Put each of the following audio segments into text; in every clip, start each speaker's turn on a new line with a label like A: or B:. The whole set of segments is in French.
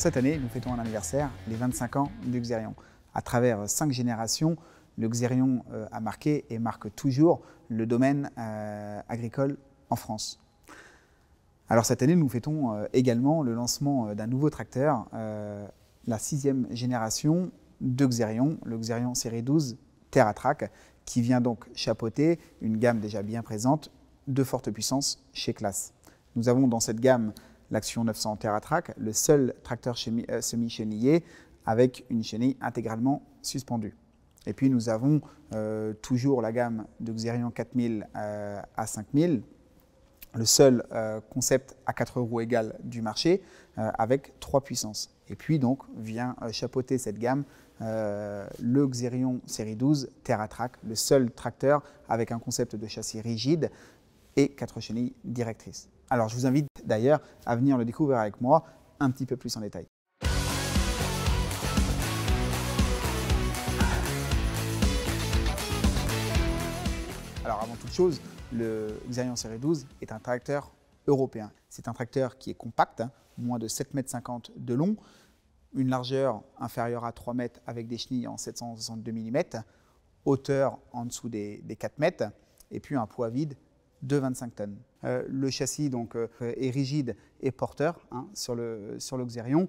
A: cette année, nous fêtons un anniversaire, les 25 ans du Xerion. À travers 5 générations, le Xerion a marqué et marque toujours le domaine agricole en France. Alors cette année, nous fêtons également le lancement d'un nouveau tracteur, la 6e génération de Xerion, le Xerion série 12 TerraTrak, qui vient donc chapeauter une gamme déjà bien présente de forte puissance chez Claas. Nous avons dans cette gamme l'Action 900 TerraTrak, le seul tracteur semi-chenillé avec une chenille intégralement suspendue. Et puis nous avons toujours la gamme de Xerion 4000 à 5000, le seul concept à 4 roues égales du marché avec 3 puissances. Et puis donc vient chapeauter cette gamme le Xerion série 12 TerraTrak, le seul tracteur avec un concept de châssis rigide et 4 chenilles directrices. Alors je vous invite d'ailleurs à venir le découvrir avec moi un petit peu plus en détail. Alors avant toute chose, le Xerion série 12 est un tracteur européen. C'est un tracteur qui est compact, moins de 7,50 m de long, une largeur inférieure à 3 mètres avec des chenilles en 762 mm, hauteur en dessous des 4 mètres et puis un poids vide de 25 tonnes. Le châssis donc, est rigide et porteur sur le Xerion.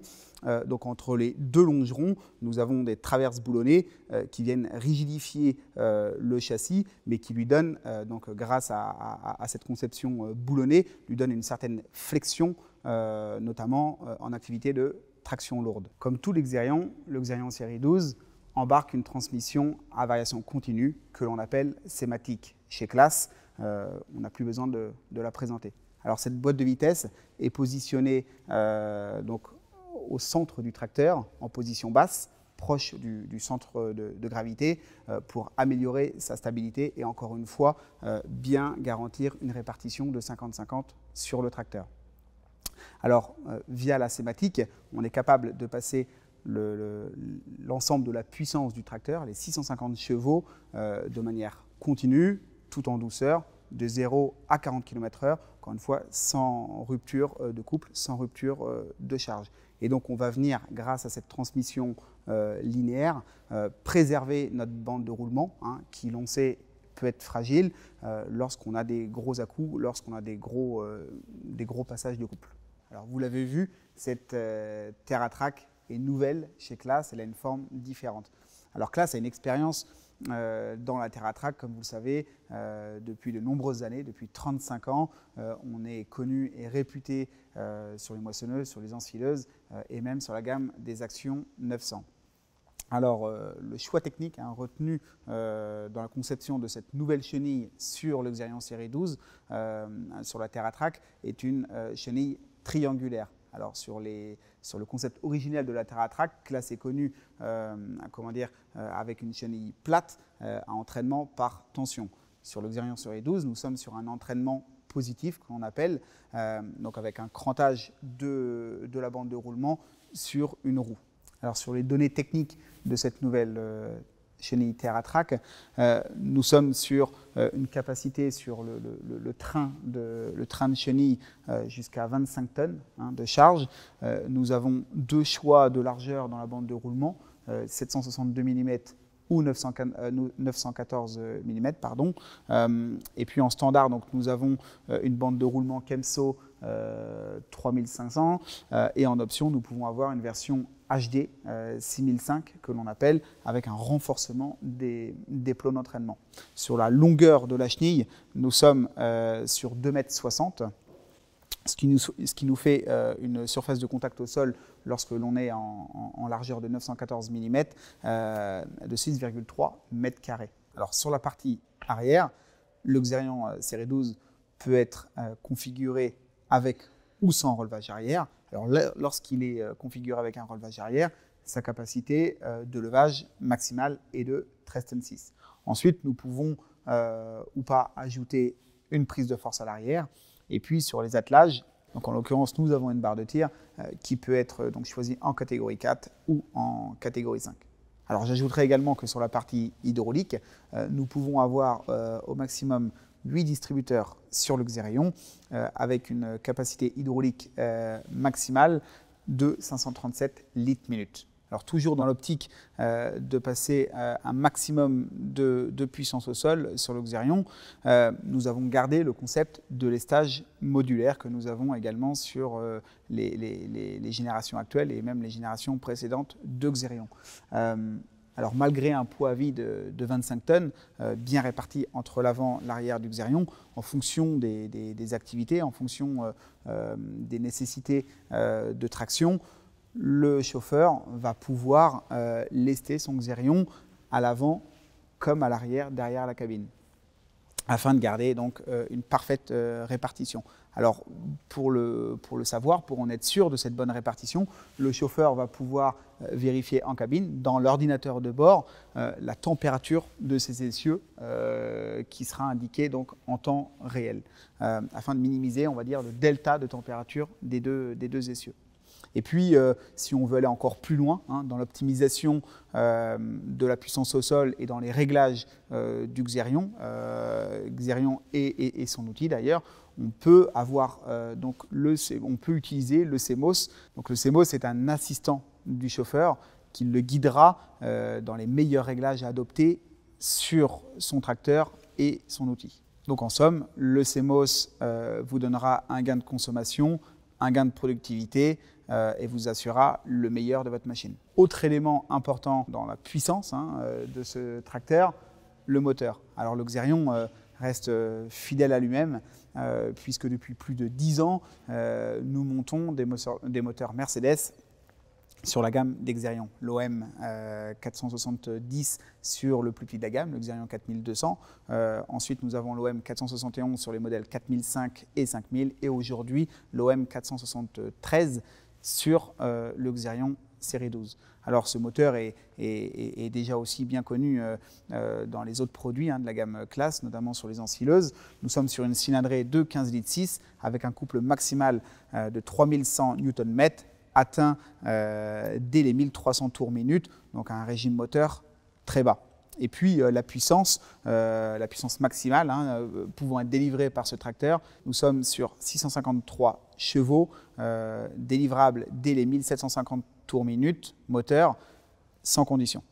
A: Donc entre les deux longerons, nous avons des traverses boulonnées qui viennent rigidifier le châssis, mais qui lui donnent, donc, grâce à cette conception boulonnée, lui donnent une certaine flexion, notamment en activité de traction lourde. Comme tous les Xerions, le Xerion série 12 embarque une transmission à variation continue que l'on appelle Cematic. Chez Claas, on n'a plus besoin de la présenter. Alors cette boîte de vitesse est positionnée donc, au centre du tracteur, en position basse, proche du centre de gravité, pour améliorer sa stabilité et encore une fois, bien garantir une répartition de 50-50 sur le tracteur. Alors, via la Cematic, on est capable de passer l'ensemble de la puissance du tracteur, les 650 chevaux, de manière continue, tout en douceur, de 0 à 40 km/h, encore une fois, sans rupture de couple, sans rupture de charge. Et donc, on va venir, grâce à cette transmission linéaire, préserver notre bande de roulement, qui, l'on sait, peut être fragile lorsqu'on a des gros à-coups, lorsqu'on a des gros passages de couple. Alors, vous l'avez vu, cette TerraTrak est nouvelle chez Claas, elle a une forme différente. Alors, Claas a une expérience dans la TerraTrak, comme vous le savez, depuis de nombreuses années, depuis 35 ans. On est connu et réputé sur les moissonneuses, sur les ensileuses et même sur la gamme des Actions 900. Alors, le choix technique retenu dans la conception de cette nouvelle chenille sur le Xerion série 12, sur la TerraTrak, est une chenille triangulaire. Alors sur le concept originel de la TerraTrak, Claas est connu avec une chenille plate à entraînement par tension. Sur le Xerion série 12, nous sommes sur un entraînement positif qu'on appelle, donc avec un crantage de la bande de roulement sur une roue. Alors sur les données techniques de cette nouvelle chenille TerraTrak, nous sommes sur une capacité sur le train de chenille jusqu'à 25 tonnes de charge. Nous avons 2 choix de largeur dans la bande de roulement, 762 mm ou 914 mm. Pardon. Et puis en standard, donc, nous avons une bande de roulement Kemso 3500 et en option, nous pouvons avoir une version HD 6005 que l'on appelle, avec un renforcement des plots d'entraînement. Sur la longueur de la chenille, nous sommes sur 2,60 m, ce qui nous fait une surface de contact au sol lorsque l'on est en largeur de 914 mm de 6,3 m². Alors sur la partie arrière, le Xerion série 12 peut être configuré avec ou sans relevage arrière. Alors lorsqu'il est configuré avec un relevage arrière, sa capacité de levage maximale est de 13,6 tonnes. Ensuite, nous pouvons ou pas ajouter une prise de force à l'arrière. Et puis sur les attelages, donc en l'occurrence, nous avons une barre de tir qui peut être donc choisie en catégorie 4 ou en catégorie 5. Alors j'ajouterai également que sur la partie hydraulique, nous pouvons avoir au maximum 8 distributeurs sur le Xerion avec une capacité hydraulique maximale de 537 litres minute. Alors toujours dans l'optique de passer un maximum de puissance au sol sur le Xerion, nous avons gardé le concept de lestage modulaire que nous avons également sur les générations actuelles et même les générations précédentes de Xerion. Alors malgré un poids à vide de 25 tonnes, bien réparti entre l'avant et l'arrière du Xerion, en fonction des activités, en fonction des nécessités de traction, le chauffeur va pouvoir lester son Xerion à l'avant comme à l'arrière, derrière la cabine, afin de garder donc une parfaite répartition. Alors pour le savoir, pour en être sûr de cette bonne répartition, le chauffeur va pouvoir vérifier en cabine, dans l'ordinateur de bord, la température de ses essieux qui sera indiquée donc en temps réel, afin de minimiser, on va dire, le delta de température des deux essieux. Et puis, si on veut aller encore plus loin dans l'optimisation de la puissance au sol et dans les réglages du Xerion, et son outil d'ailleurs, on peut utiliser le CMOS. Donc le CMOS est un assistant du chauffeur qui le guidera dans les meilleurs réglages à adopter sur son tracteur et son outil. Donc en somme, le CMOS vous donnera un gain de consommation, un gain de productivité et vous assurera le meilleur de votre machine. Autre élément important dans la puissance de ce tracteur, le moteur. Alors le Xerion reste fidèle à lui-même puisque depuis plus de 10 ans, nous montons des moteurs Mercedes sur la gamme des Xerion. L'OM 470 sur le plus petit de la gamme, le Xerion 4200. Ensuite, nous avons l'OM 471 sur les modèles 4005 et 5000. Et aujourd'hui, l'OM 473 sur le Xerion série 12. Alors ce moteur est déjà aussi bien connu dans les autres produits de la gamme classe, notamment sur les ensileuses. Nous sommes sur une cylindrée de 15,6 litres avec un couple maximal de 3100 Nm atteint dès les 1300 tours minute, donc un régime moteur très bas. Et puis la puissance maximale pouvant être délivrée par ce tracteur, nous sommes sur 653 chevaux, délivrable dès les 1750 tours minute, moteur, sans condition.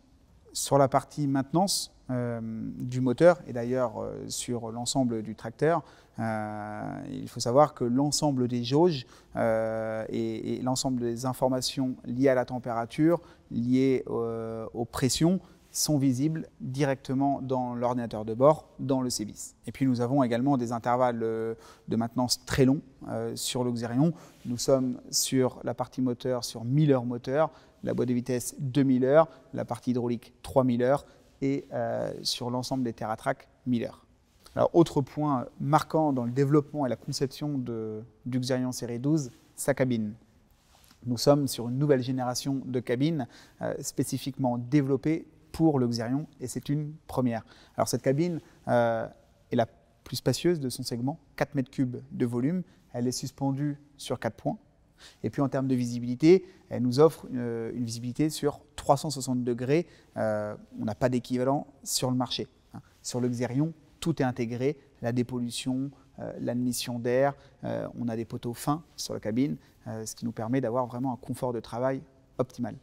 A: Sur la partie maintenance du moteur, et d'ailleurs sur l'ensemble du tracteur, il faut savoir que l'ensemble des jauges et l'ensemble des informations liées à la température, liées aux pressions, sont visibles directement dans l'ordinateur de bord, dans le CBIS. Et puis nous avons également des intervalles de maintenance très longs sur le Xerion. Nous sommes sur la partie moteur sur 1000 heures moteur, la boîte de vitesse 2000 heures, la partie hydraulique 3000 heures et sur l'ensemble des TerraTrack 1000 heures. Alors, autre point marquant dans le développement et la conception du Xerion série 12, sa cabine. Nous sommes sur une nouvelle génération de cabines spécifiquement développée pour le Xerion et c'est une première. Alors cette cabine est la plus spacieuse de son segment, 4 mètres cubes de volume, elle est suspendue sur 4 points et puis en termes de visibilité, elle nous offre une visibilité sur 360 degrés, on n'a pas d'équivalent sur le marché. Sur le Xerion, tout est intégré, la dépollution, l'admission d'air, on a des poteaux fins sur la cabine, ce qui nous permet d'avoir vraiment un confort de travail optimal.